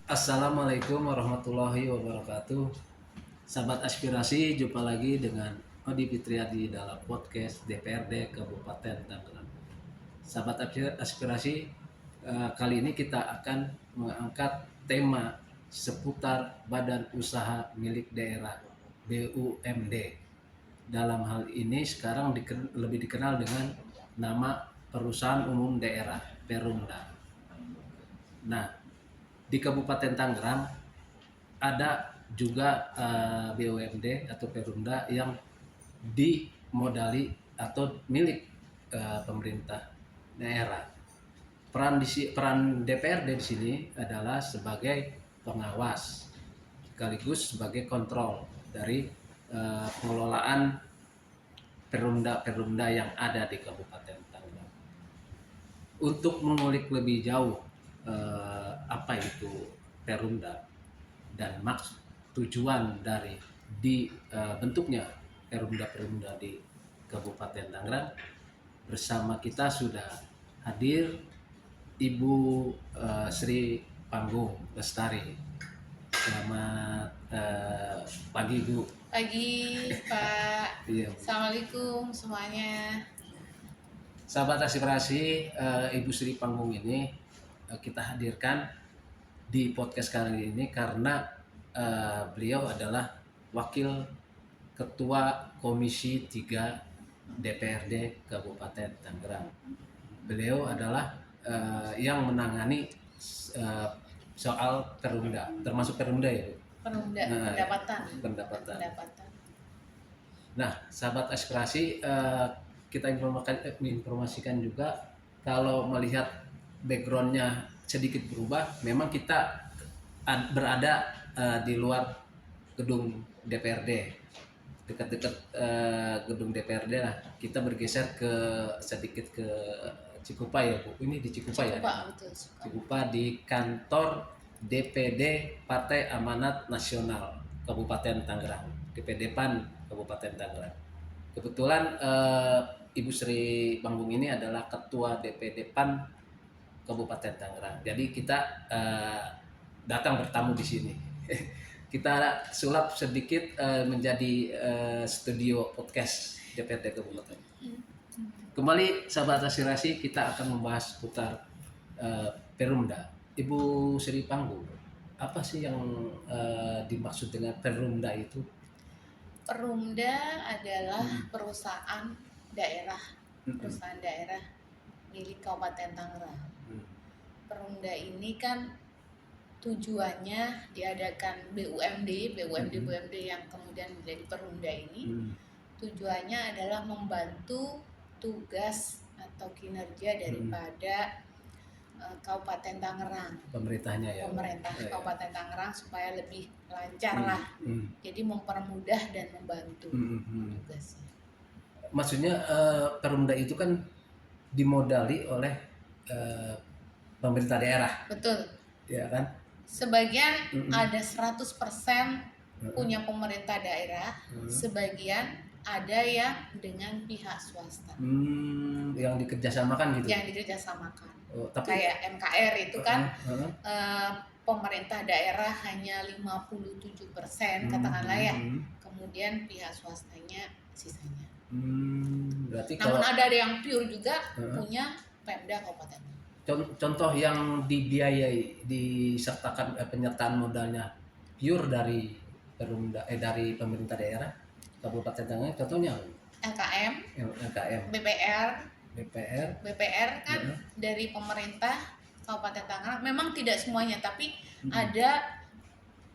Assalamualaikum warahmatullahi wabarakatuh. Sahabat aspirasi, jumpa lagi dengan Odi Fitriadi dalam podcast DPRD Kabupaten Tangerang. Sahabat aspirasi, kali ini kita akan mengangkat tema seputar Badan Usaha Milik Daerah BUMD. Dalam hal ini sekarang lebih dikenal dengan nama Perusahaan Umum Daerah Perumda. Nah, di Kabupaten Tangerang ada juga BUMD atau Perumda yang dimodali atau milik pemerintah daerah. Peran DPRD di sini adalah sebagai pengawas sekaligus sebagai kontrol dari pengelolaan perumda-perumda yang ada di Kabupaten Tangerang. Untuk mengulik lebih jauh apa itu perumda dan tujuan dari dibentuknya perumda-perumda di Kabupaten Tangerang, bersama kita sudah hadir Ibu Sri Panggung Lestari. Selamat pagi, Bu. Pagi, Pak. Iya, Bu. Assalamualaikum semuanya. Sahabat aspirasi, Ibu Sri Panggung ini kita hadirkan di podcast kali ini karena beliau adalah Wakil Ketua Komisi 3 DPRD Kabupaten Tangerang. Beliau adalah yang menangani soal perumda, termasuk perumda ya, Bu? Pendapatan. Nah, sahabat aspirasi, kita informasikan juga kalau melihat backgroundnya sedikit berubah, memang kita berada di luar gedung DPRD, dekat-dekat gedung DPRD lah. Kita bergeser sedikit ke Cikupa ya, Bu. Ini di Cikupa ya. Betul. Cikupa di kantor DPD Partai Amanat Nasional Kabupaten Tangerang, DPD PAN Kabupaten Tangerang. Kebetulan Ibu Sri Panggung ini adalah Ketua DPD PAN Kabupaten Tangerang. Jadi kita datang bertamu di sini. Kita sulap sedikit menjadi studio podcast DPRD Kabupaten. Kembali sahabat aspirasi, kita akan membahas putar perumda. Ibu Sri Panggung, apa sih yang dimaksud dengan perumda itu? Perumda adalah perusahaan daerah milik Kabupaten Tangerang. Perumda ini kan tujuannya diadakan BUMD yang kemudian menjadi perumda ini. Tujuannya adalah membantu tugas atau kinerja daripada Kabupaten Tangerang, Pemerintahnya ya. Kabupaten Tangerang supaya lebih lancar lah. Jadi mempermudah dan membantu tugasnya. Maksudnya perumda itu kan dimodali oleh pemerintah daerah. Betul. Ya kan? Sebagian ada 100% punya pemerintah daerah, sebagian ada yang dengan pihak swasta. Yang dikerjasamakan gitu. Yang dikerjasamakan. Tapi kayak MKR itu kan pemerintah daerah hanya 57% katakanlah ya. Kemudian pihak swastanya sisanya. Berarti namun ada yang pure juga punya Pemda Kabupaten. Contoh yang dibiayai disertakan penyertaan modalnya pure dari perumda dari pemerintah daerah Kabupaten Tangerang, contohnya LKM, BPR kan dari pemerintah Kabupaten Tangerang. Memang tidak semuanya, tapi ada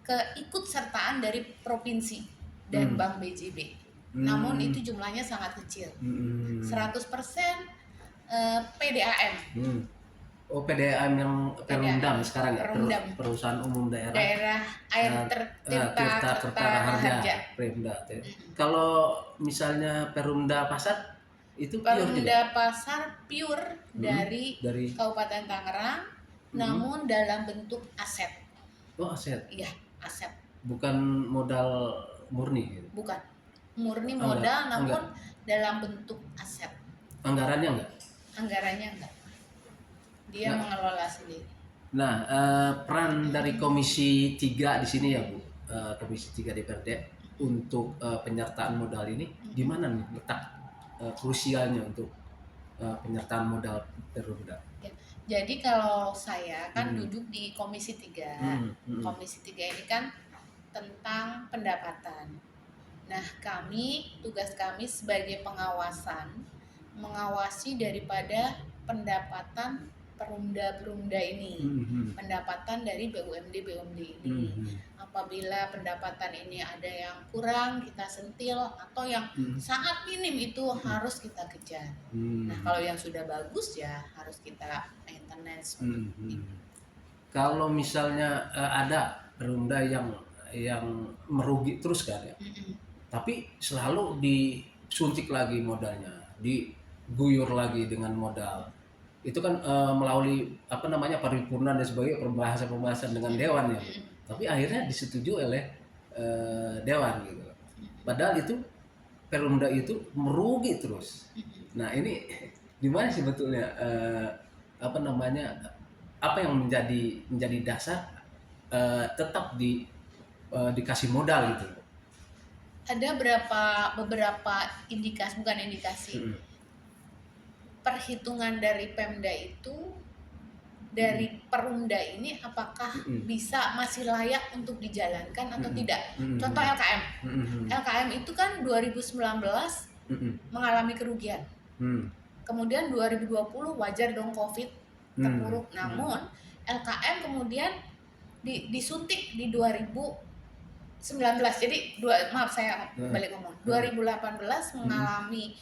keikutsertaan dari provinsi dan Bank BJB. Namun itu jumlahnya sangat kecil. 100% PDAM. PDAM yang Perumdam sekarang ya, Perusahaan Umum Daerah Air Tirta Harja. Perumda. Kalau misalnya Perumda Pasar itu Perumda Pasar pure dari Kabupaten Tangerang, namun dalam bentuk aset. Oh, aset. Iya, aset. Bukan modal murni gitu. Bukan. Murni modal namun dalam bentuk aset. Anggarannya enggak? Dia mengelola sendiri. Nah, peran dari Komisi 3 di sini ya Bu, Komisi 3 DPRD untuk penyertaan modal ini di mana nih letak krusialnya untuk penyertaan modal Perumda? Ya. Jadi kalau saya kan Hmm. duduk di Komisi 3. Hmm. Hmm. Komisi 3 ini kan tentang pendapatan. Nah, tugas kami sebagai pengawasan, mengawasi daripada pendapatan perumda-perumda ini, Hmm. pendapatan dari BUMD-BUMD Hmm. ini. Hmm. Apabila pendapatan ini ada yang kurang, kita sentil, atau yang Hmm. sangat minim itu harus kita kejar. Nah, Hmm. kalau yang sudah bagus ya harus kita maintenance untuk Hmm. Kalau misalnya ada Perumda yang merugi terus kan ya, Mm-mm. tapi selalu disuntik lagi modalnya, diguyur lagi dengan modal. Itu kan melalui apa namanya paripurna dan sebagainya, pembahasan-pembahasan dengan dewan ya. Mm-mm. Tapi akhirnya disetujui oleh dewan gitu. Padahal itu Perumda itu merugi terus. Mm-mm. Nah ini di mana sebetulnya apa namanya apa yang menjadi dasar tetap dikasih modal gitu. Ada beberapa indikasi, bukan indikasi, Mm-mm. perhitungan dari Pemda itu, Mm-mm. dari Perumda ini apakah Mm-mm. bisa masih layak untuk dijalankan atau Mm-mm. tidak. Contoh Mm-mm. LKM. Mm-mm. LKM itu kan 2019 Mm-mm. mengalami kerugian. Mm. Kemudian 2020 wajar dong COVID Mm. terpuruk. Namun LKM kemudian disuntik di 2019. Jadi maaf saya Mm. balik ngomong. 2018 Mm. mengalami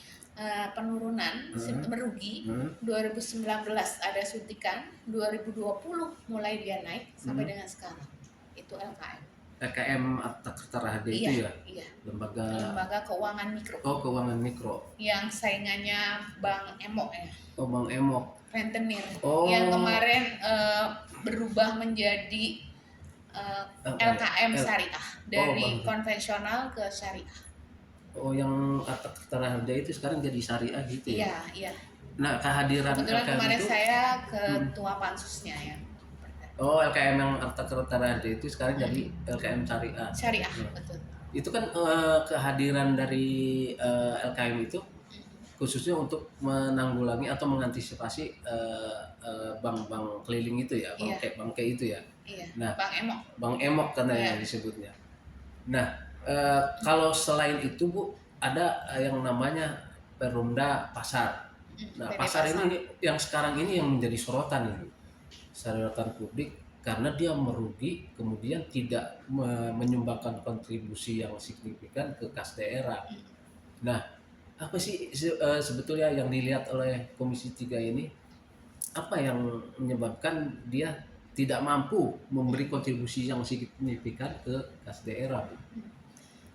penurunan, merugi. Mm. 2019 ada suntikan, 2020 mulai dia naik sampai dengan sekarang. Itu LKM. LKM Arta Kerta Raharja Iya, itu ya, iya. lembaga Lembaga keuangan mikro. oh keuangan mikro. Yang saingannya Bank Emok ya. Oh Bang Emok. Rentenir. Oh. Yang kemarin berubah menjadi LKM syariah, dari konvensional ke syariah. Oh yang Arta Kerta Raharja itu sekarang jadi syariah gitu ya? Iya, iya. Nah kehadiran Kebetulan LKM kemarin itu, saya ketua pansusnya ya. oh LKM yang Arta Kerta Raharja itu sekarang jadi LKM syariah. Syariah, betul. Itu kan kehadiran dari LKM itu khususnya untuk menanggulangi atau mengantisipasi bank-bank keliling itu ya, Iya. bangke itu ya. Iya. Nah, Bang Emok. Bang Emok karena Iya. yang disebutnya. Nah, kalau selain itu Bu, ada yang namanya Perumda Pasar. Nah, PD pasar ini yang sekarang ini yang menjadi sorotan ini, sorotan publik karena dia merugi, kemudian tidak menyumbangkan kontribusi yang signifikan ke kas daerah. Nah, apa sih sebetulnya yang dilihat oleh Komisi 3 ini? Apa yang menyebabkan dia tidak mampu memberi kontribusi yang signifikan ke kas daerah?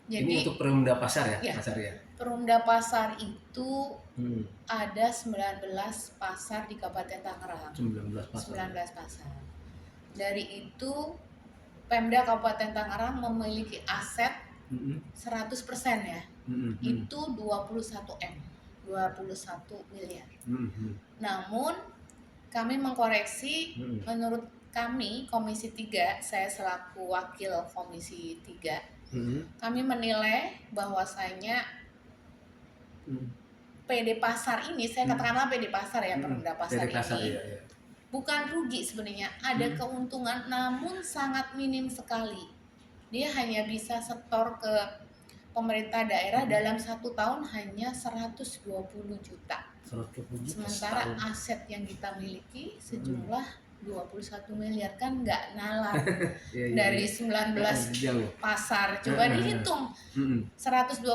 Jadi, ini untuk Perumda Pasar ya, ya, pasar ya? Perumda Pasar itu ada 19 pasar di Kabupaten Tangerang. 19 pasar. 19 pasar. Dari itu Pemda Kabupaten Tangerang memiliki aset 100% ya. Itu 21 miliar. Namun kami mengkoreksi, menurut kami Komisi 3, saya selaku wakil Komisi 3, kami menilai bahwasanya PD Pasar ini, saya katakanlah PD Pasar ya, Perumda Pasar ini, iya. Bukan rugi sebenarnya, ada keuntungan namun sangat minim sekali. Dia hanya bisa setor ke pemerintah daerah dalam 1 tahun hanya 120 juta. 120 juta Sementara setahun. aset yang kita miliki sejumlah 21 miliar, kan nggak nalar. Dari 19 pasar, coba dihitung 120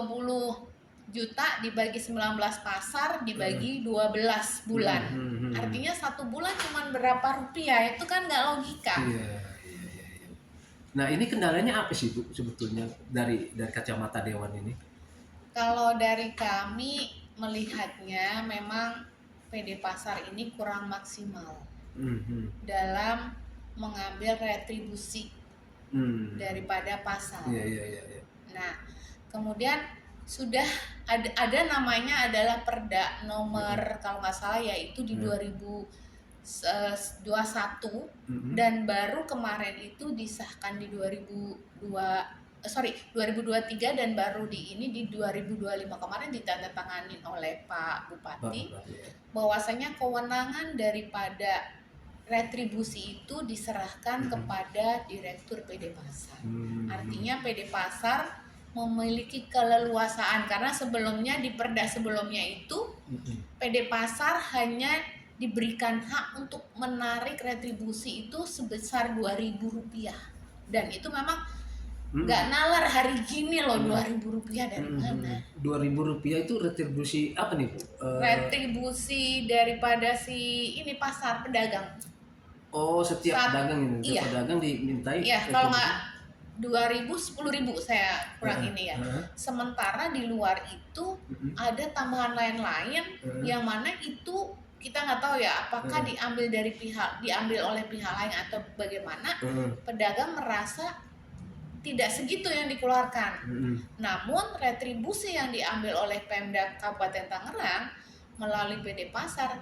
juta dibagi 19 pasar dibagi 12 bulan. Artinya 1 bulan cuma berapa rupiah, itu kan nggak logika. Iya. Nah ini kendalanya apa sih Bu sebetulnya dari kacamata Dewan ini? Kalau dari kami melihatnya memang PD Pasar ini kurang maksimal dalam mengambil retribusi daripada pasar. Iya. Nah, kemudian sudah ada namanya adalah Perda nomor kalau nggak salah yaitu di 2018 21 Mm-mm. dan baru kemarin itu disahkan di 2023 dan baru di 2025 kemarin ditandatangani oleh Pak Bapak Bupati Bupati ya. bahwasanya kewenangan daripada retribusi itu diserahkan Mm-mm. kepada Direktur PD Pasar. Hmm. Artinya PD Pasar memiliki keleluasaan karena sebelumnya di Perda sebelumnya itu Mm-mm. PD Pasar hanya diberikan hak untuk menarik retribusi itu sebesar Rp2.000 dan itu memang nggak nalar hari gini loh Rp2.000 dari mana? Rp2.000 itu retribusi apa nih Bu? Retribusi daripada si ini pasar pedagang. Oh, setiap pedagang ini, Iya, setiap pedagang dimintai iya kalau retribusi. nggak 2.000 10.000 saya kurang Heeh, ini ya. heeh, Sementara di luar itu mm-mm, ada tambahan lain-lain heeh, yang mana itu kita nggak tahu ya apakah heeh, diambil oleh pihak lain atau bagaimana. heeh, Pedagang merasa tidak segitu yang dikeluarkan. mm-mm. Namun retribusi yang diambil oleh Pemda Kabupaten Tangerang melalui PD Pasar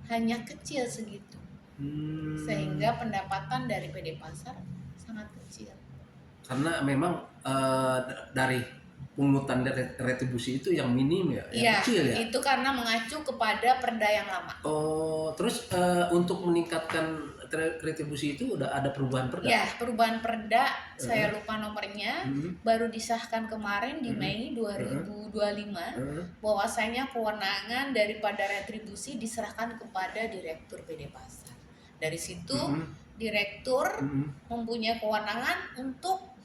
hanya kecil segitu. Sehingga pendapatan dari PD Pasar sangat kecil. Karena memang dari pungutan retribusi itu yang minim ya, yang Iya, kecil ya. itu karena mengacu kepada Perda yang lama. Oh, terus untuk meningkatkan retribusi itu udah ada perubahan perda? Ya, perubahan Perda, saya lupa nomornya, Mm-mm, baru disahkan kemarin di mm-mm, Mei 2025, mm-mm, bahwasanya kewenangan daripada retribusi diserahkan kepada Direktur PD Pasar. Dari situ, mm-mm, Direktur mm-mm, mempunyai kewenangan untuk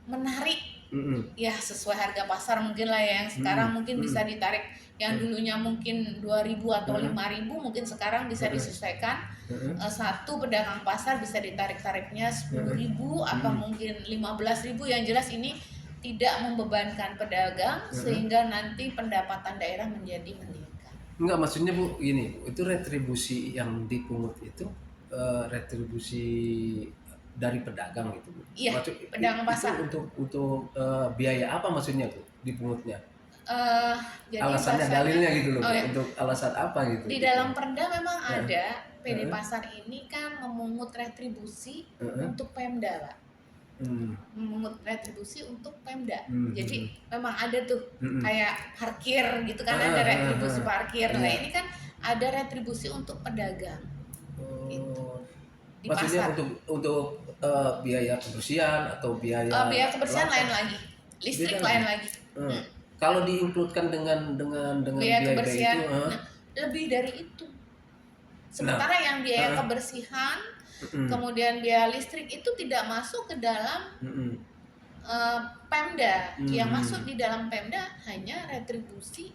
menarik mm-mm, ya sesuai harga pasar mungkin lah ya, yang sekarang mungkin mm-mm, bisa ditarik yang dulunya mungkin 2.000 atau 5.000 mungkin sekarang bisa disesuaikan. mm-mm, Satu pedagang pasar bisa ditarik tarifnya 10.000 atau mungkin 15.000, yang jelas ini tidak membebankan pedagang sehingga nanti pendapatan daerah menjadi meningkat. Enggak, maksudnya Bu, gini, Bu, itu retribusi yang dipungut itu retribusi dari pedagang gitu Bu. Iya, Maksud pedagang itu pasar. untuk biaya apa maksudnya Bu dipungutnya? eh jadi Alasannya, bahasanya, dalilnya gitu loh oh Bu, ya, untuk alasan apa gitu? di Gitu. dalam Perda memang Heeh, ada PD heeh, Pasar ini kan memungut retribusi heeh, untuk Pemda, Pak. hmm, Memungut retribusi untuk Pemda. hmm, Jadi memang ada tuh hmm, kayak parkir gitu kan, heeh, ada heeh, retribusi heeh. parkir. Nah, Iya. ini kan ada retribusi untuk pedagang gitu Oh, di maksudnya pasar. untuk biaya kebersihan atau Biaya biaya kebersihan lain lapak? lagi, listrik Beda lain lagi. lagi. Hmm. Hmm. Kalau diinkludkan dengan Biaya biaya kebersihan, itu, nah, lebih dari itu. nah, Sementara yang biaya kebersihan, mm-mm, kemudian biaya listrik itu tidak masuk ke dalam mm-mm, Pemda. Yang mm-mm. masuk di dalam Pemda hanya retribusi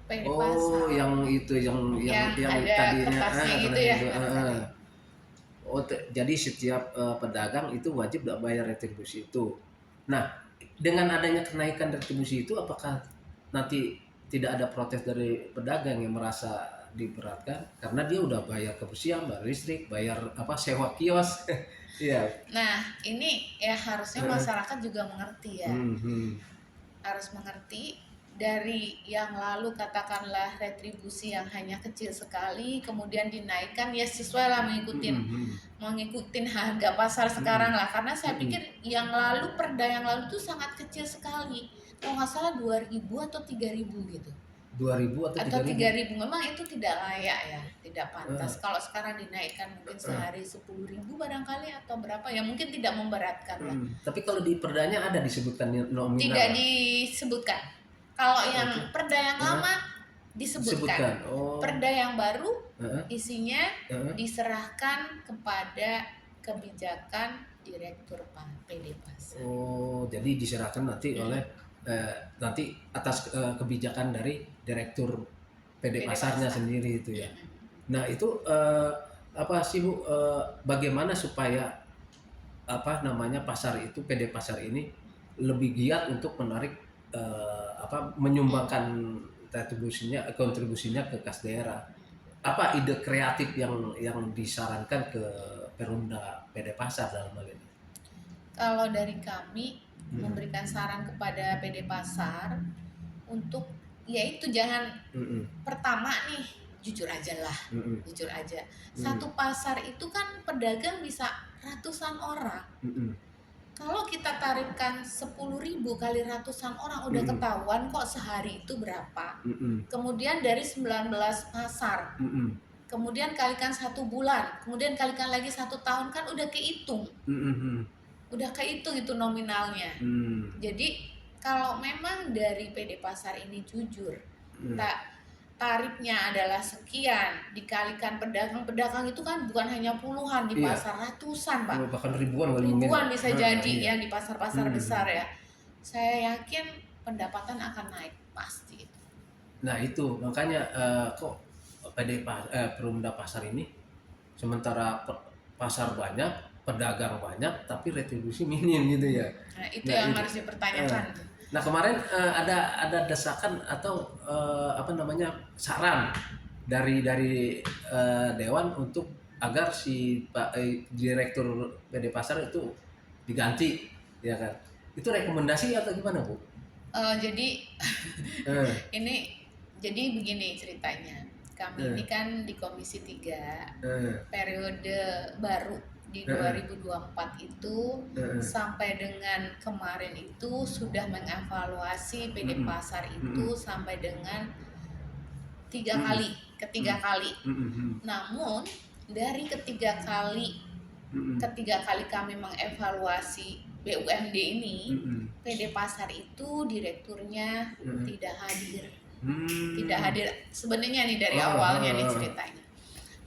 PD Oh, Pasar. yang itu yang Yang ada tadinya kertasnya gitu tadinya ya, itu, yang tadi. Oh, jadi setiap pedagang itu wajib nggak bayar retribusi itu. Nah, dengan adanya kenaikan retribusi itu, apakah nanti tidak ada protes dari pedagang yang merasa diberatkan karena dia udah bayar kebersihan, bayar listrik, bayar apa sewa kios, iya. Nah, ini ya harusnya masyarakat juga mengerti ya. Mhm, Harus mengerti dari yang lalu katakanlah retribusi yang hanya kecil sekali kemudian dinaikkan ya sesuai lah mhm, mengikutin harga pasar sekarang lah, karena saya mhm. pikir yang lalu Perda yang lalu itu sangat kecil sekali, kalau nggak salah 2.000 atau 3.000 gitu 2.000 atau atau 3.000? 3.000. Memang itu tidak layak ya, tidak Eh, pantas. Kalau sekarang dinaikkan mungkin sehari 10.000 barangkali atau berapa ya, mungkin tidak memberatkan lah. Tapi kalau di perdanya ada disebutkan Tidak nominal. disebutkan. Kalau yang Oke. Perda yang Heeh, lama disebutkan. disebutkan. Oh, Perda yang baru heeh, isinya heeh. diserahkan kepada kebijakan Direktur PD Pasar. Oh, jadi diserahkan nanti oleh nanti atas kebijakan dari direktur PD PD pasarnya Pasar. sendiri itu ya. Nah, itu apa sih Bu, bagaimana supaya apa namanya pasar itu, PD pasar ini lebih giat untuk menarik apa menyumbangkan kontribusinya ke kas daerah. Apa ide kreatif yang disarankan ke Perumda PD pasar dalam hal ini? Kalau dari kami Mm-mm. memberikan saran kepada PD Pasar untuk yaitu jangan Mm-mm. pertama nih jujur aja lah, Mm-mm. jujur aja. Mm-mm. Satu pasar itu kan pedagang bisa ratusan orang. Mm-mm. Kalau kita tarifkan 10.000 kali ratusan orang udah Mm-mm. ketahuan kok sehari itu berapa. Mm-mm. Kemudian dari 19 pasar, Mm-mm. kemudian kalikan 1 bulan, kemudian kalikan lagi 1 tahun, kan udah kehitung. Mm-mm. Udah kehitung itu nominalnya. Mm. Jadi kalau memang dari PD Pasar ini jujur, Mm. tarifnya adalah sekian, dikalikan pedagang-pedagang itu kan bukan hanya puluhan di Iya. pasar, ratusan Pak. Bahkan ribuan kali mungkin. Ribuan bisa jadi Iya. ya di pasar-pasar Hmm. besar ya. Saya yakin pendapatan akan naik pasti. Nah itu makanya kok Perumda Pasar ini sementara pasar banyak, pedagang banyak, tapi retribusi minim gitu ya. Nah, itu Nah, yang itu. harus dipertanyakan. Nah kemarin ada desakan atau apa namanya saran dari Dewan untuk agar si Pak Direktur PD Pasar itu diganti, ya kan? Itu rekomendasi atau gimana Bu? Jadi Eh, ini jadi begini ceritanya. Kami ini kan di Komisi 3 eh, periode baru di 2024 itu sampai dengan kemarin itu sudah mengevaluasi PD Pasar itu sampai dengan 3 kali, ketiga kali. Namun dari ketiga kali kami mengevaluasi BUMD ini, PD Pasar itu direkturnya tidak hadir. Tidak hadir sebenarnya nih dari awalnya nih ceritanya.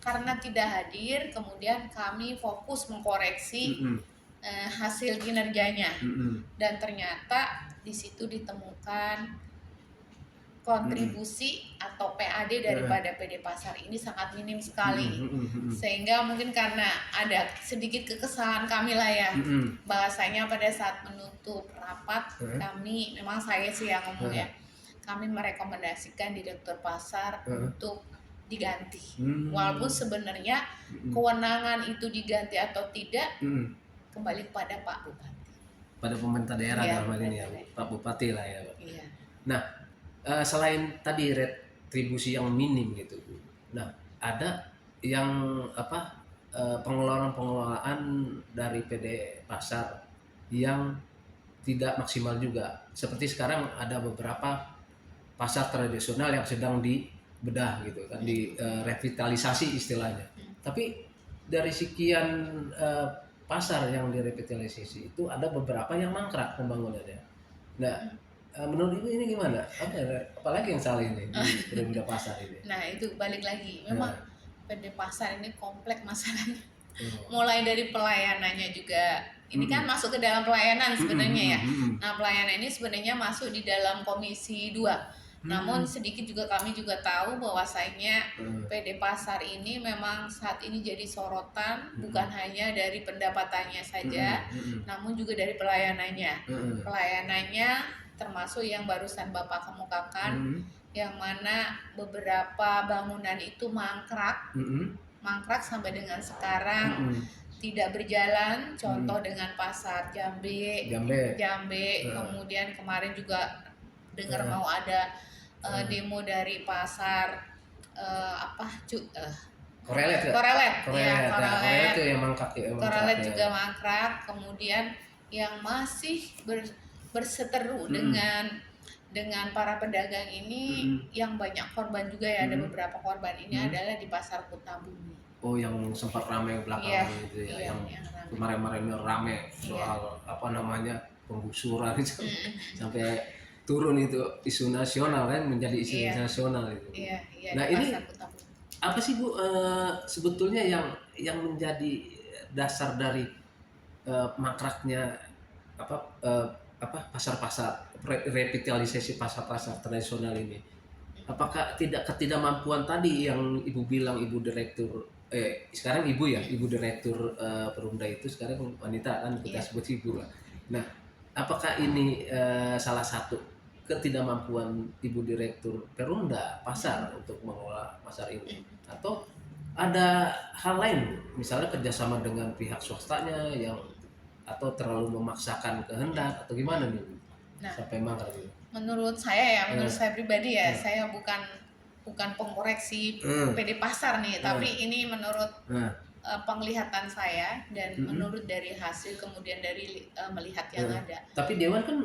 Karena tidak hadir, kemudian kami fokus mengkoreksi hasil kinerjanya. Dan ternyata di situ ditemukan kontribusi atau PAD daripada PD Pasar ini sangat minim sekali. Sehingga mungkin karena ada sedikit kekesalan kami lah ya, bahasanya pada saat menutup rapat kami, memang saya sih yang ngomong ya, kami merekomendasikan Direktur Pasar untuk diganti. Walaupun sebenarnya kewenangan itu diganti atau tidak kembali kepada Pak Bupati. Pada pemerintah daerah Iya, dalam hal ini ya, pemerintah Pak Bupati lah ya. Iya. Nah, selain tadi retribusi yang minim gitu, Bu. Nah, ada yang apa pengelolaan dari PD Pasar yang tidak maksimal juga. Seperti sekarang ada beberapa pasar tradisional yang sedang dibedah gitu kan, di revitalisasi istilahnya. Tapi dari sekian pasar yang direvitalisasi itu ada beberapa yang mangkrak pembangunannya. Nah, menurut Ibu ini gimana? Apalagi yang salah ini di Perumda Pasar ini? Nah itu balik lagi, memang PD Pasar ini kompleks masalahnya. Mulai dari pelayanannya juga, ini kan masuk ke dalam pelayanan sebenarnya ya. Nah pelayanan ini sebenarnya masuk di dalam Komisi 2. Namun sedikit juga kami juga tahu bahwasanya PD Pasar ini memang saat ini jadi sorotan, bukan hanya dari pendapatannya saja, namun juga dari pelayanannya. Pelayanannya termasuk yang barusan Bapak kemukakan, yang mana beberapa bangunan itu mangkrak sampai dengan sekarang tidak berjalan. Contoh dengan pasar Jambe, kemudian kemarin juga dengar mau ada demo dari pasar Korelet itu yang mangkrak ya. Korelet juga mangkrak. Kemudian yang masih berseteru dengan para pedagang ini, yang banyak korban juga ya, ada beberapa korban ini adalah di pasar Kutabumi. Oh, yang sempat ramai belakangan itu ya, yang kemarin-kemarin rame soal apa namanya penggusuran itu sampai turun itu isu nasional kan, menjadi isu nasional itu. Nah ini apa sih Bu sebetulnya yang menjadi dasar dari mangkraknya pasar-pasar revitalisasi pasar-pasar tradisional ini? Apakah ketidakmampuan tadi yang Ibu bilang, Ibu Direktur sekarang Ibu ya, Ibu Direktur Perumda itu sekarang wanita kan, kita sebut Ibu lah. Nah, apakah ini salah satu ketidakmampuan Ibu Direktur Perumda Pasar untuk mengelola pasar ini, atau ada hal lain, misalnya kerjasama dengan pihak swastanya yang atau terlalu memaksakan kehendak atau gimana nih? Nah, sampai mangkrak gitu. Menurut saya ya, menurut saya pribadi ya, saya bukan bukan pengoreksi Hmm. PD Pasar nih, tapi ini menurut Nah, penglihatan saya dan Mm-mm. menurut dari hasil kemudian dari melihat yang ada. Tapi dewan kan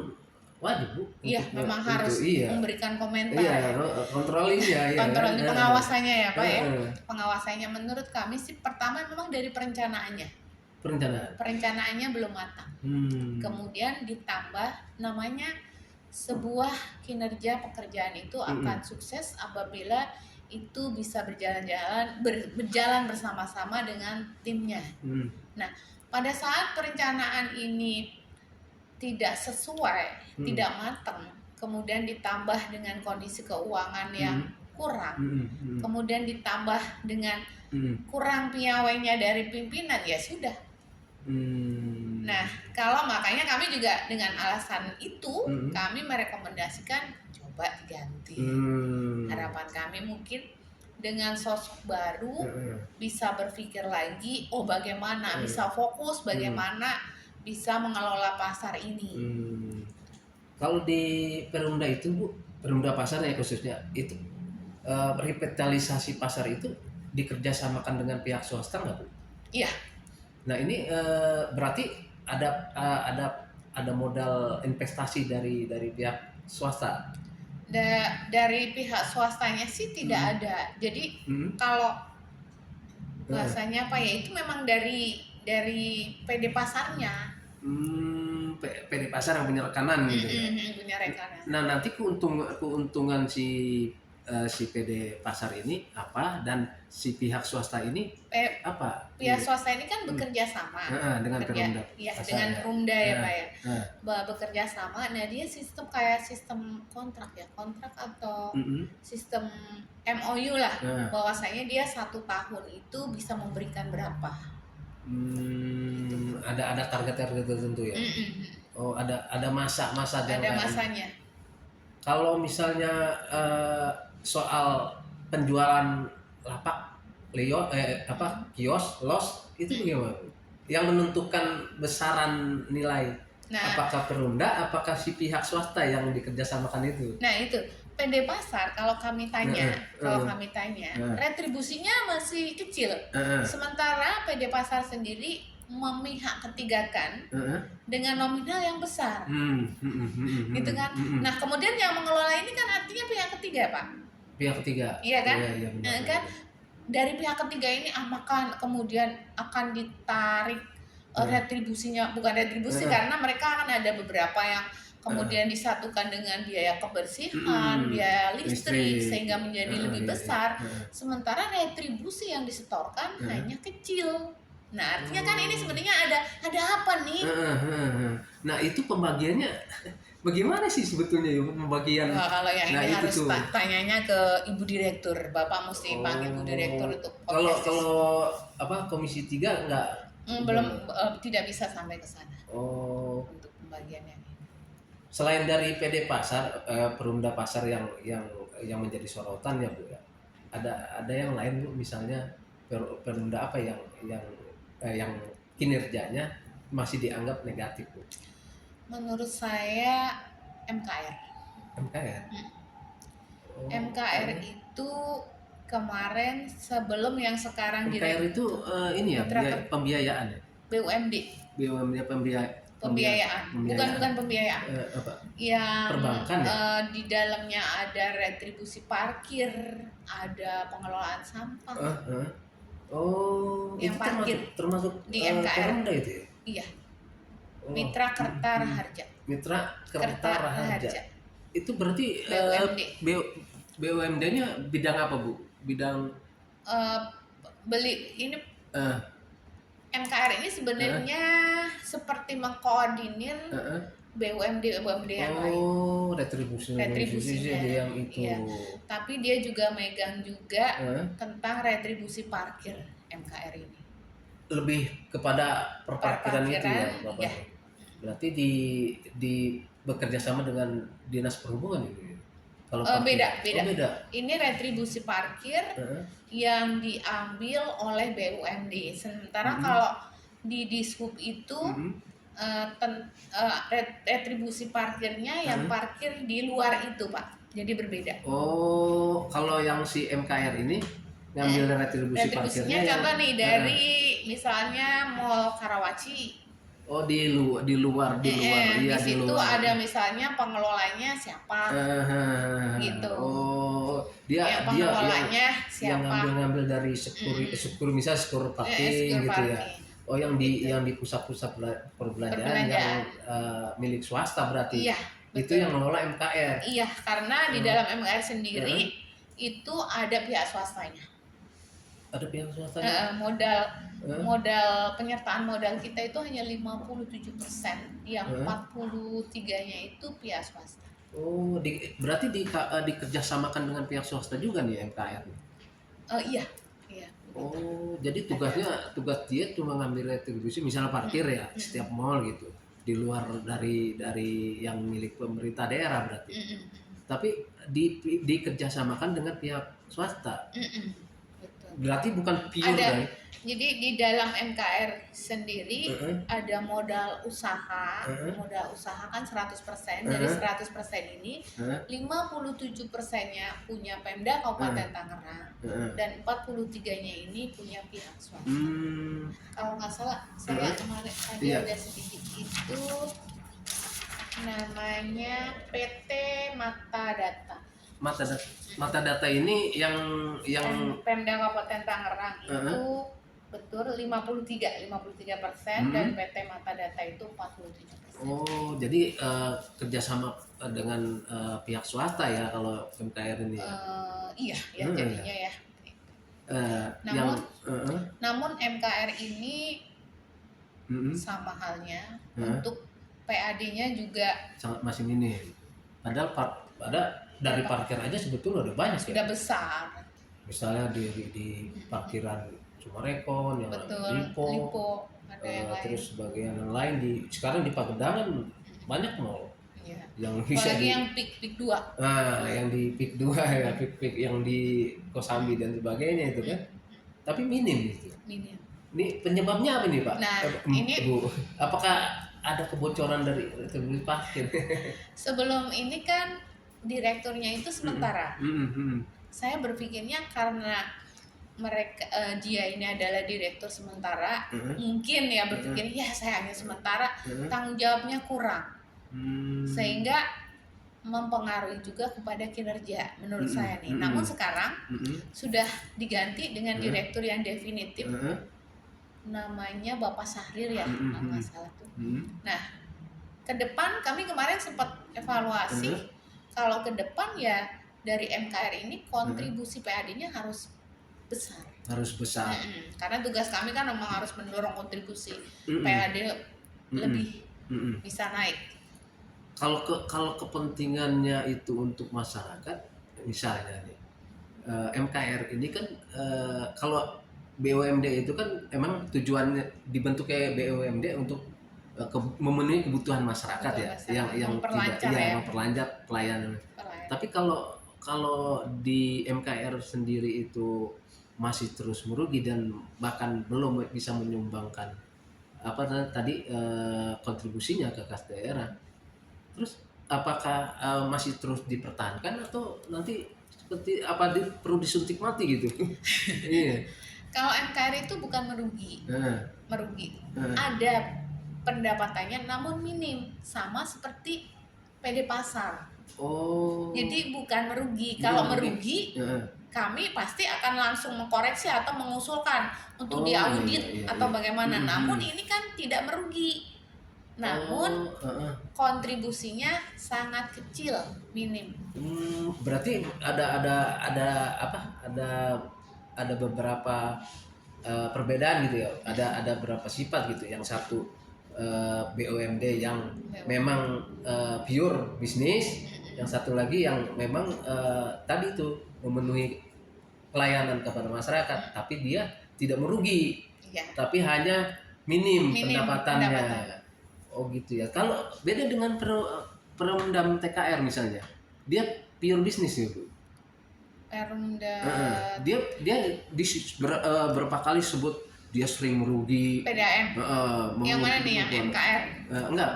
wajib Bu Iya, untuk memang untuk harus iya. memberikan komentar Iya, ya. controlling ya, ya kan. Kontrol pengawasannya ya Pak ya. Heeh. Pengawasannya menurut kami sih pertama memang dari perencanaannya. Perencanaan. Perencanaannya belum matang. Kemudian ditambah namanya sebuah kinerja pekerjaan itu akan sukses apabila itu bisa berjalan bersama-sama dengan timnya. Nah, pada saat perencanaan ini tidak sesuai, tidak matang, kemudian ditambah dengan kondisi keuangan yang kurang, kemudian ditambah dengan kurang piawainya dari pimpinan, ya sudah. Nah, kalau makanya kami juga dengan alasan itu kami merekomendasikan coba diganti. Harapan kami mungkin dengan sosok baru bisa berpikir lagi, oh bagaimana bisa fokus, bagaimana bisa mengelola pasar ini. Kalau di Perumda itu Bu, Perumda pasar ya khususnya itu revitalisasi pasar itu dikerjasamakan dengan pihak swasta nggak Bu? Iya. Nah ini berarti ada modal investasi dari pihak swasta. Dari pihak swastanya sih tidak ada. Jadi kalau bahasanya apa ya, itu memang dari PD pasarnya. PD pasar yang punya rekanan gitu ya. Punya rekanan. Nah nanti keuntungan si PD pasar ini apa dan si pihak swasta ini apa? Pihak swasta ini kan bekerja sama dengan Perumda. Ya, dengan Perumda ya Pak ya. Bekerja sama. Nah dia sistem kayak sistem kontrak ya, kontrak atau sistem MOU lah. Bahwasanya dia 1 tahun itu bisa memberikan berapa. Ada target tertentu ya. Oh ada masa-masa ada masanya. Kalau misalnya soal penjualan lapak kios los itu bagaimana? Yang menentukan besaran nilai apakah Perumda, apakah si pihak swasta yang dikerjasamakan itu? Nah itu PD pasar kalau kami tanya, retribusinya masih kecil. Sementara PD pasar sendiri memihak ketigakan dengan nominal yang besar. Gitu kan. Nah, kemudian yang mengelola ini kan artinya pihak ketiga, Pak. Pihak ketiga. Iya kan? Iya, benar, kan dari pihak ketiga ini apakah kemudian akan ditarik retribusinya, bukan retribusi karena mereka akan ada beberapa yang kemudian disatukan dengan biaya kebersihan, biaya listrik sehingga menjadi lebih besar. Sementara retribusi yang disetorkan hanya kecil. Nah, artinya kan ini sebenarnya ada apa nih? Nah, itu pembagiannya bagaimana sih sebetulnya ya pembagian? Nah, kalau yang ini harus tanyanya ke Ibu Direktur. Bapak mesti panggil Ibu Direktur untuk Kalau Komisi 3 enggak belum tidak bisa sampai ke sana. Untuk pembagiannya. Selain dari PD pasar, Perumda pasar yang menjadi sorotan ya Bu ya. Ada yang lain Bu, misalnya Perumda apa yang kinerjanya masih dianggap negatif Bu? Menurut saya MKR. MKR itu kemarin sebelum yang sekarang MKR itu ini ya pembiayaan ya? BUMD pembiayaan. Bukan pembiayaan. Apa? Yang perbankan ya? Di dalamnya ada retribusi parkir, ada pengelolaan sampah. Yang itu parkir termasuk di MKR itu ya? Iya. Mitra Kerta Raharja. Mitra Kerta Raharja. Itu berarti BUMD-nya bidang apa Bu? Bidang beli ini MKR ini sebenarnya seperti mengkoordinir BUMD yang lain. Retribusinya yang itu. Iya. Tapi dia juga megang juga tentang retribusi parkir MKR ini. Lebih kepada perparkiran itu ya, Bapak. Iya. Berarti di bekerja sama dengan Dinas Perhubungan itu. Kalau beda. Ini retribusi parkir yang diambil oleh BUMD. Sementara kalau di Dishub itu retribusi parkirnya yang parkir di luar itu Pak. Jadi berbeda. Oh, kalau yang si MKR ini ngambil retribusi Retribusinya parkirnya yang contoh nih dari misalnya Mall Karawaci. oh di luar Di iya di situ luar. ada misalnya pengelolanya siapa gitu. Oh, Yang dia pengelolanya yang siapa? ngambil dari Sekur misal Sekur parking Secure gitu ya. parking. Oh, Gitu. yang di pusat-pusat perbelanjaan yang Perbelanjaan. milik swasta berarti. Iya, Itu betul. yang ngelola MKR. Iya, karena di Hmm. dalam MKR sendiri Heeh. itu ada pihak swastanya. Ada pihak swastanya. Modal penyertaan modal kita itu hanya 57%, yang Heeh. 43-nya itu pihak swasta. Oh, berarti dikerjasamakan dengan pihak swasta juga nih MKR. Iya, iya. Begitu. Oh, jadi tugas dia cuma ngambil retribusi, misalnya parkir ya setiap mall gitu, di luar dari yang milik pemerintah daerah berarti. Tapi dikerjasamakan dengan pihak swasta. Betul. Berarti bukan pure Ada, dari. jadi di dalam MKR sendiri ada modal usaha. Heeh. Modal usaha kan 100%. Dari 100% ini 57%-nya punya Pemda Kabupaten Tangerang dan 43-nya ini punya pihak swasta. Kalau nggak salah saya kemarin ada sedikit itu namanya PT Mata Data. Mata data ini yang Pemda Kabupaten Tangerang itu betul 53% dan PT Mata Data itu 47%. Oh, jadi kerjasama dengan pihak swasta ya kalau MKR ini. Iya, ya jadinya ya. Namun MKR ini sama halnya untuk PAD-nya juga sangat masih minim. Padahal dari parkir aja sebetulnya udah banyak ya. Sudah besar. Misalnya di parkiran Sumarekon, yang Lipo, ada yang lain. Terus bagian yang lain sekarang di Pagedangan banyak mall. Iya. Yang bisa yang pik 2. Yang di pik 2 ya, pik yang di Kosambi dan sebagainya itu kan. Tapi minim gitu. Minim. Ini penyebabnya apa nih, Pak? Nah, ini Bu, apakah ada kebocoran dari retribusi parkir? Sebelum ini kan direkturnya itu sementara. Saya berpikirnya karena dia ini adalah direktur sementara, mungkin ya berpikir ya saya hanya sementara, tanggung jawabnya kurang, sehingga mempengaruhi juga kepada kinerja menurut saya nih. Namun sekarang sudah diganti dengan direktur yang definitif, namanya Bapak Syahrir ya, kalau nggak salah tuh. Nah, ke depan kami kemarin sempat evaluasi, kalau ke depan ya dari MKR ini kontribusi PAD-nya harus besar. Karena tugas kami kan memang harus mendorong kontribusi PAD lebih bisa naik. Kalau kepentingannya itu untuk masyarakat, misalnya nih, MKR ini kan kalau BUMD itu kan emang tujuannya dibentuknya BUMD untuk memenuhi kebutuhan masyarakat yang memperlancar pelayanan. Tapi kalau di MKR sendiri itu masih terus merugi dan bahkan belum bisa menyumbangkan kontribusinya ke kas daerah. Terus apakah masih terus dipertahankan atau nanti seperti perlu disuntik mati gitu? Iya. Kalau MKR itu bukan merugi. Ada pendapatannya namun minim, sama seperti PD Pasar. Jadi bukan merugi. Kalau merugi, kami pasti akan langsung mengkoreksi atau mengusulkan untuk diaudit atau bagaimana. Namun ini kan tidak merugi. Namun kontribusinya sangat kecil, minim. Berarti ada beberapa perbedaan gitu ya. Ada beberapa sifat gitu. Yang satu BUMD yang memang pure bisnis, yang satu lagi yang memang tadi itu memenuhi pelayanan kepada masyarakat, tapi dia tidak merugi, tapi hanya minim pendapatannya. Oh gitu ya. Kalau beda dengan Perumdam TKR misalnya, dia pure bisnis ya Bu. Perumda. Dia berapa kali sebut dia sering merugi. PDAM. Yang mana nih yang MKR? Enggak,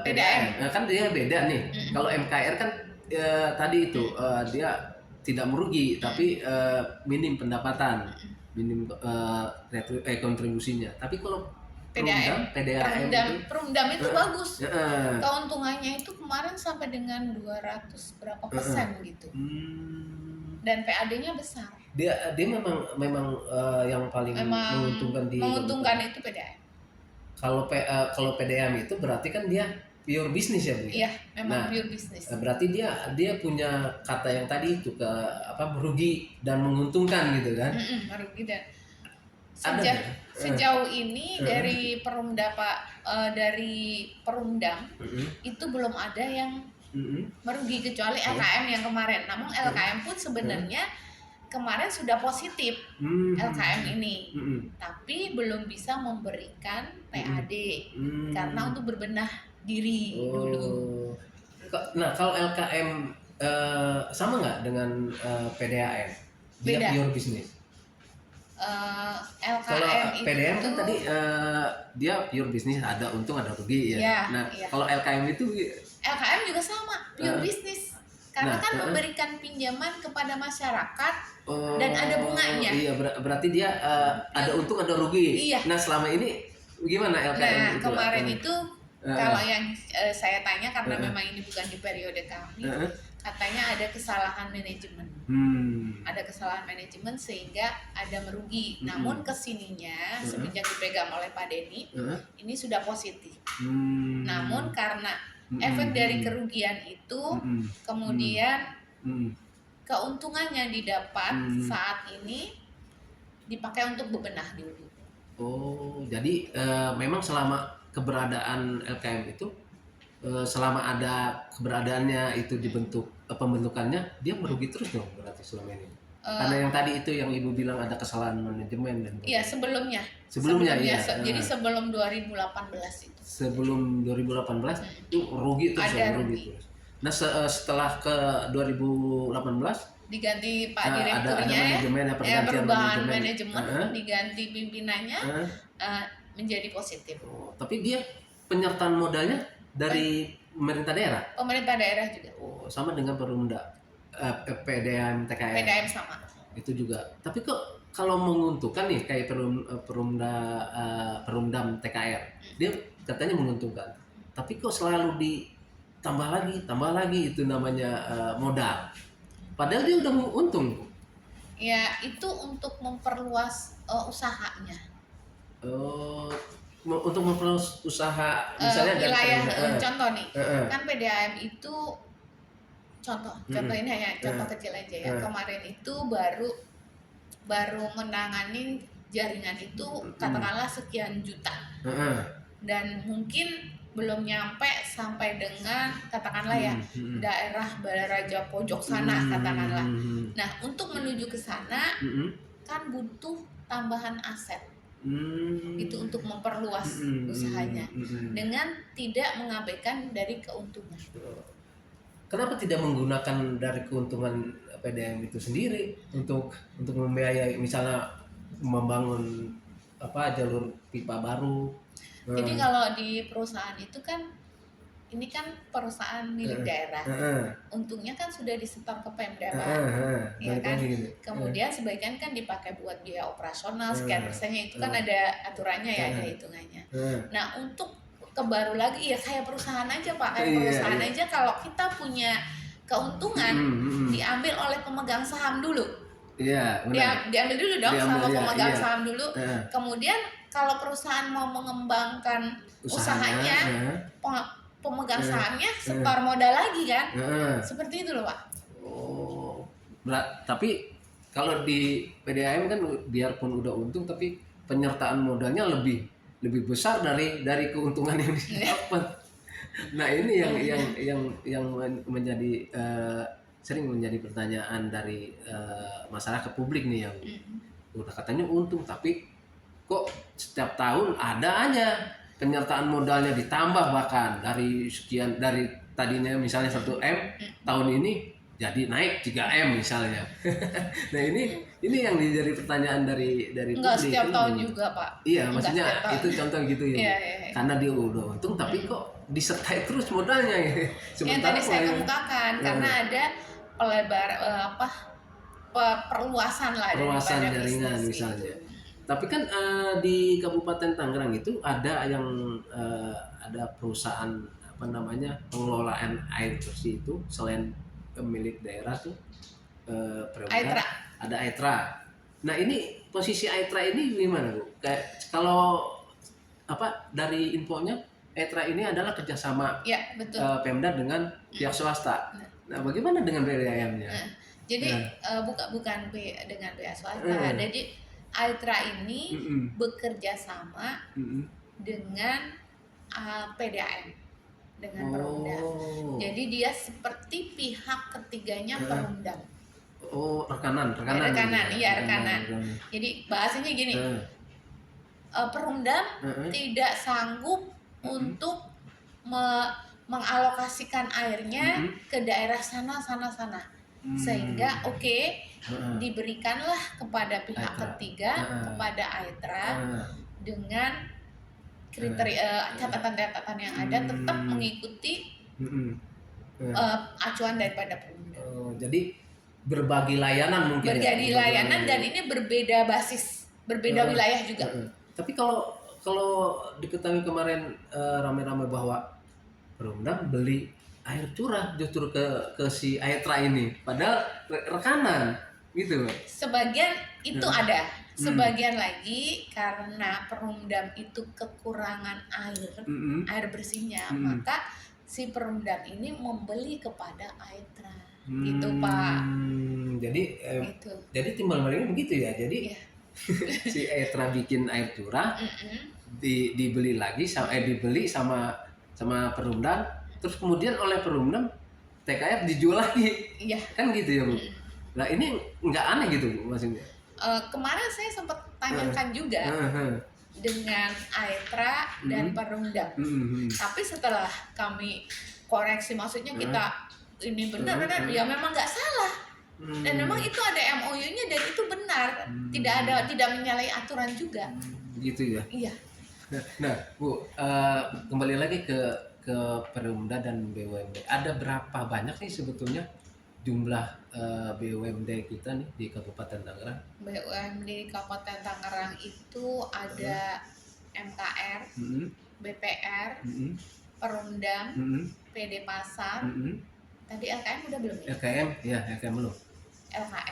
PDAM. Kan dia beda nih. Kalau MKR kan tadi itu dia tidak merugi tapi minim pendapatan, minim kontribusinya. Tapi kalau PDAM, PDAM itu Perumdam itu bagus. heeh. Keuntungannya itu kemarin sampai dengan 200 berapa persen gitu. Hmm. Dan PAD-nya besar. Dia memang yang paling Memang menguntungkan di menguntungkan itu PDAM. kalau PDAM itu berarti kan dia pure bisnis ya Bu? Iya, memang Nah, pure bisnis. berarti dia punya kata yang tadi itu ke merugi dan menguntungkan gitu kan? Merugi dan Ada nggak? sejauh ini dari dari Perumdam itu belum ada yang merugi kecuali LKM yang kemarin. Namun LKM pun sebenarnya kemarin sudah positif LKM ini, tapi belum bisa memberikan PAD karena untuk berbenah diri dulu. Nah, kalau LKM sama nggak dengan PDAM? Dia Beda. pure bisnis. Kalau LKM PDAM itu kan tadi dia pure bisnis, ada untung ada rugi ya. Iya, Nah, iya. kalau LKM itu LKM juga sama pure bisnis karena kan memberikan pinjaman kepada masyarakat dan ada bunganya. Iya, berarti dia ada untung ada rugi. Iya. Nah, selama ini gimana LKM Nah, itu? kemarin itu kalau yang saya tanya karena memang ini bukan di periode kami, katanya ada kesalahan manajemen. Ada kesalahan manajemen sehingga ada merugi. Namun kesininya semenjak dipegang oleh Pak Denny, ini sudah positif. Namun karena efek dari kerugian itu, kemudian keuntungannya didapat saat ini dipakai untuk bebenah dulu. Oh, jadi memang selama keberadaan LKM itu, selama ada keberadaannya itu dibentuk pembentukannya, dia merugi terus dong berarti selama ini. Karena yang tadi itu yang Ibu bilang ada kesalahan manajemen dan Iya, sebelumnya iya. Jadi sebelum 2018 itu. Sebelum 2018 itu rugi terus Ada ya, rugi. terus. Nah, setelah ke 2018 diganti Pak ada Direkturnya manajemen, pergantian perubahan manajemen. manajemen, diganti pimpinannya menjadi positif. Tapi dia penyertaan modalnya dari pemerintah daerah. Pemerintah daerah juga. Sama dengan PDAM TKR. PDAM sama. Itu juga. Tapi kok kalau menguntungkan nih kayak Perumdam TKR, dia katanya menguntungkan. Tapi kok selalu ditambah lagi itu namanya modal. Padahal dia udah untung. Ya, itu untuk memperluas usahanya. Untuk memperluas usaha misalnya wilayah contoh nih. Kan PDAM itu contoh ini hanya contoh kecil aja ya. Kemarin itu baru menangani jaringan itu katakanlah sekian juta. Dan mungkin belum nyampe sampai dengan katakanlah ya daerah Balaraja pojok sana katakanlah. Nah, untuk menuju ke sana kan butuh tambahan aset. Itu untuk memperluas usahanya dengan tidak mengabaikan dari keuntungan. Kenapa tidak menggunakan dari keuntungan PDAM itu sendiri untuk membiayai misalnya membangun jalur pipa baru? Jadi kalau di perusahaan itu kan ini kan perusahaan milik daerah. Untungnya kan sudah disetor ke Pemda, ya kan. Kemudian sebagian kan dipakai buat biaya operasional sekian persennya itu kan ada aturannya ya, ada hitungannya. Nah, untuk kebaru lagi ya kayak perusahaan aja Pak, perusahaan aja kalau kita punya keuntungan diambil oleh pemegang saham dulu. Iya, benar. Diambil dulu dong sama pemegang saham dulu. Kemudian kalau perusahaan mau mengembangkan usahanya, pemegang sahamnya setor modal lagi kan, seperti itu loh Pak. Tapi kalau di PDAM kan biarpun udah untung tapi penyertaan modalnya lebih besar dari keuntungan yang didapat. Nah, ini yang menjadi sering menjadi pertanyaan dari masyarakat publik nih, yang udah katanya untung tapi kok setiap tahun ada aja penyertaan modalnya ditambah, bahkan dari tadinya misalnya 1 M tahun ini jadi naik 3M misalnya. Nah ini yang jadi pertanyaan dari Enggak publik setiap tahun kan. juga, Pak. Iya, Enggak maksudnya setiap tahun. itu contoh gitu ya, Iya, Bu. iya, iya. Karena dia udah untung tapi kok disertai terus modalnya ya. Yang Sementara tadi saya pelayan- kemukakan karena Nah, ada pelebar perluasan lah perluasan daripada jaringan bisnis misalnya. itu. Tapi kan di Kabupaten Tangerang itu ada yang ada perusahaan apa namanya pengelolaan air bersih itu selain milik daerah tuh Perumda, Aitra. ada Aetra. Nah ini posisi Aetra ini gimana Bu? Kayak kalau apa dari infonya Aetra ini adalah kerjasama Ya, betul. Pemda dengan pihak swasta. Nah bagaimana dengan PDAM-nya? Nah, jadi bukan dengan pihak swasta. Jadi Aitra ini Mm-mm. bekerja sama Mm-mm. dengan PDAM, dengan Perumda. Oh, Jadi dia seperti pihak ketiganya Perumda. oh rekanan. Iya rekanan. Jadi bahasanya gini, Perumda tidak sanggup untuk mengalokasikan airnya ke daerah sana. Sehingga diberikanlah kepada pihak Aetra. ketiga, kepada Aetra dengan kriteria catatan-catatan yang ada tetap mengikuti acuan daripada Perumda. Oh, jadi berbagi layanan mungkin. Berbagi layanan dan ini berbeda basis, berbeda wilayah juga. Tapi kalau diketahui kemarin rame-rame bahwa Perumda beli air curah justru ke si Aetra ini, padahal rekanan gitu. Sebagian itu ada, sebagian lagi karena Perumdam itu kekurangan air bersihnya, maka si Perumdam ini membeli kepada Aetra, gitu Pak. Jadi Gitu. jadi timbal baliknya begitu ya. Jadi Iya. si Aetra bikin air curah, dibeli lagi dibeli sama Perumdam, terus kemudian oleh Perumdam TKF dijual lagi. Iya. Kan gitu ya Bu. Nah ini nggak aneh gitu Bu maksudnya. Kemarin saya sempat tanyakan juga dengan Aetra dan Perumdam. Tapi setelah kami koreksi, maksudnya kita ini benar-benar ya memang nggak salah. Dan memang itu ada MOU-nya dan itu benar. Tidak menyalahi aturan juga. Gitu ya. Iya. Nah, Bu, kembali lagi ke Perumda dan BUMD. Ada berapa banyak nih sebetulnya jumlah BUMD kita nih di Kabupaten Tangerang? BUMD di Kabupaten Tangerang itu ada MKR, BPR, Perumdam, PD Pasar. Tadi LKM udah belum ya? LKM, ya LKM belum.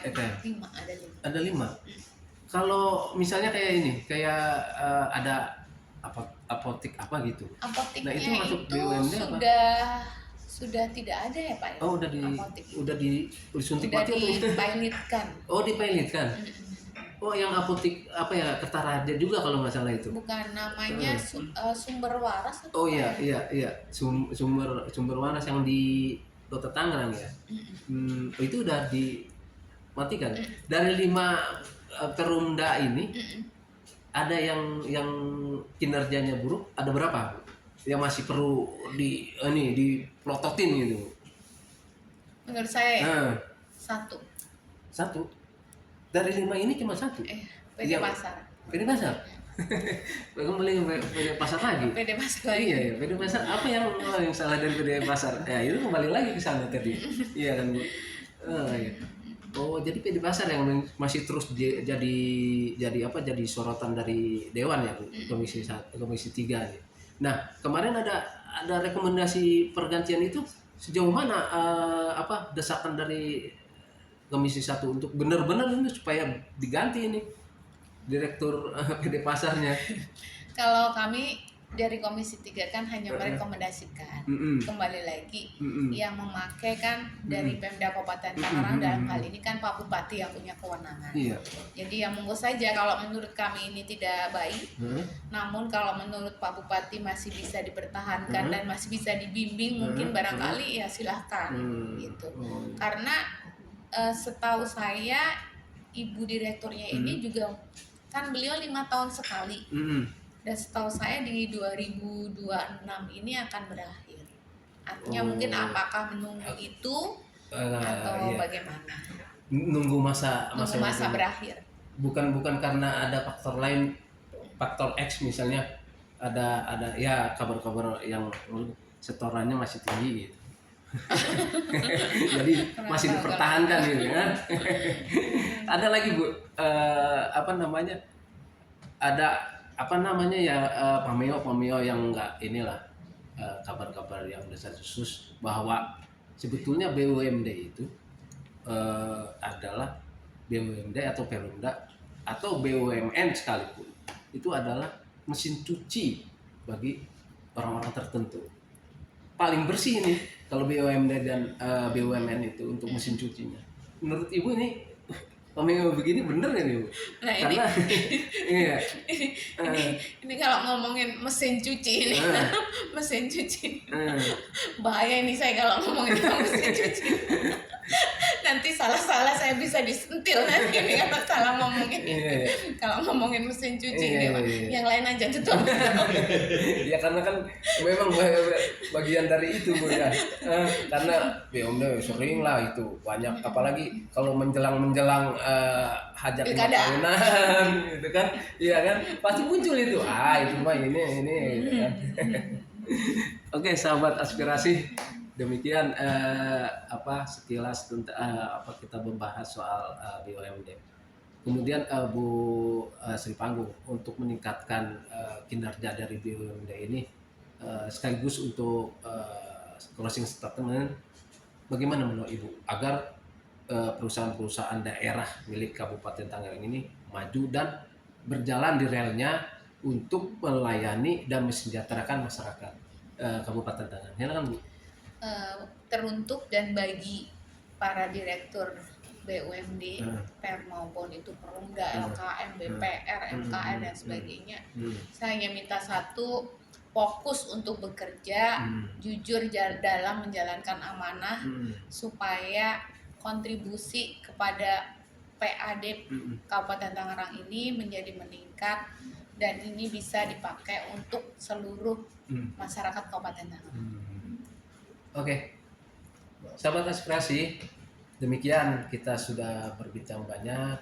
LKM 5 ada 5. Ada 5. Kalau misalnya kayak ini, kayak ada apotik apa gitu. Apotiknya Nah, itu itu, masuk BUMD apa? sudah tidak ada ya Pak? Oh, Apotik. udah disuntik Sudah mati atau dipilotkan. Oh, dipilotkan. Oh, yang apotik apa ya, Kertaraja juga kalau nggak salah itu. Bukan namanya Sumber Waras atau Oh apa iya. Sumber Waras yang di Kota Tangerang ya. Itu udah dimatikan. Dari 5 Perumda ini ada yang kinerjanya buruk, ada berapa? Yang masih perlu dipelototin gitu. Menurut saya ya, Satu. 1. Dari 5 ini cuma 1. PD Yang- Pasar. PD Pasar. Kembali ke PD Pasar lagi. PD Pasar lagi. Iya, PD Pasar. Apa yang salah dari PD Pasar? Ya, itu kembali lagi ke sana tadi. Iya kan, Bu? Oh, iya. Oh, jadi PD Pasar yang masih terus jadi sorotan dari Dewan ya, Bu? Komisi 3 nih. Nah, kemarin ada rekomendasi pergantian itu sejauh mana desakan dari Komisi 1 untuk benar-benar ini supaya diganti ini direktur PD Pasarnya. Kalau kami dari Komisi 3 kan hanya merekomendasikan. Kembali lagi yang memakai kan dari Pemda Kabupaten Tangerang dalam hal ini kan Pak Bupati yang punya kewenangan. Iya. Jadi yang monggo saja kalau menurut kami ini tidak baik. Namun kalau menurut Pak Bupati masih bisa dipertahankan dan masih bisa dibimbing mungkin barangkali ya silahkan gitu. Karena setahu saya Ibu Direkturnya ini juga kan beliau 5 tahun sekali. Dan setahu saya di 2026 ini akan berakhir. Artinya mungkin apakah menunggu itu atau Iya. bagaimana? Nunggu masa Nunggu masa waktunya. berakhir. Bukan karena ada faktor lain, faktor X misalnya, ada ya kabar-kabar yang setorannya masih tinggi gitu. Jadi masih dipertahankan gitu kan. Ada lagi Bu, apa namanya, ada apa namanya ya, pameo yang enggak inilah, kabar-kabar yang desas-desus bahwa sebetulnya BUMD itu adalah BUMD atau Perumda atau BUMN sekalipun itu adalah mesin cuci bagi orang-orang tertentu. Paling bersih nih kalau BUMD dan BUMN itu untuk mesin cucinya. Menurut Ibu ini pemenggal begini bener ya nih Bu? Nah ini Karena iya, ini eh, ini kalau ngomongin mesin cuci ini, eh, mesin cuci eh, bahaya ini saya kalau ngomongin tentang mesin cuci. Nanti salah-salah saya bisa disentil nanti ini kalau salah ngomongin. iya, Kalau ngomongin mesin cuci iya, ini, Pak. iya. Yang lain aja tutup. Ya karena kan memang bagian dari itu Bu ya. Karena BUMD sering lah itu banyak, apalagi kalau menjelang hajat lima Pilkada. tahunan gitu kan, iya kan pasti muncul itu, itu mah ini gitu kan. Oke sahabat aspirasi, demikian apa sekilas tentang apa kita membahas soal BUMD. Kemudian Bu Sri Panggung, untuk meningkatkan kinerja dari BUMD ini, sekaligus untuk closing statement, bagaimana menurut Ibu agar perusahaan-perusahaan daerah milik Kabupaten Tangerang ini maju dan berjalan di relnya untuk melayani dan mesejahterakan masyarakat Kabupaten Tangerang? Silakan Bu. Teruntuk dan bagi para direktur BUMD, Hmm. PER maupun itu Perumda, Hmm. LKM, BPR, MKN dan sebagainya. Hmm. Saya hanya minta satu, fokus untuk bekerja, jujur dalam menjalankan amanah, supaya kontribusi kepada PAD Kabupaten Tangerang ini menjadi meningkat dan ini bisa dipakai untuk seluruh masyarakat Kabupaten Tangerang. Oke, sahabat aspirasi, demikian kita sudah berbincang banyak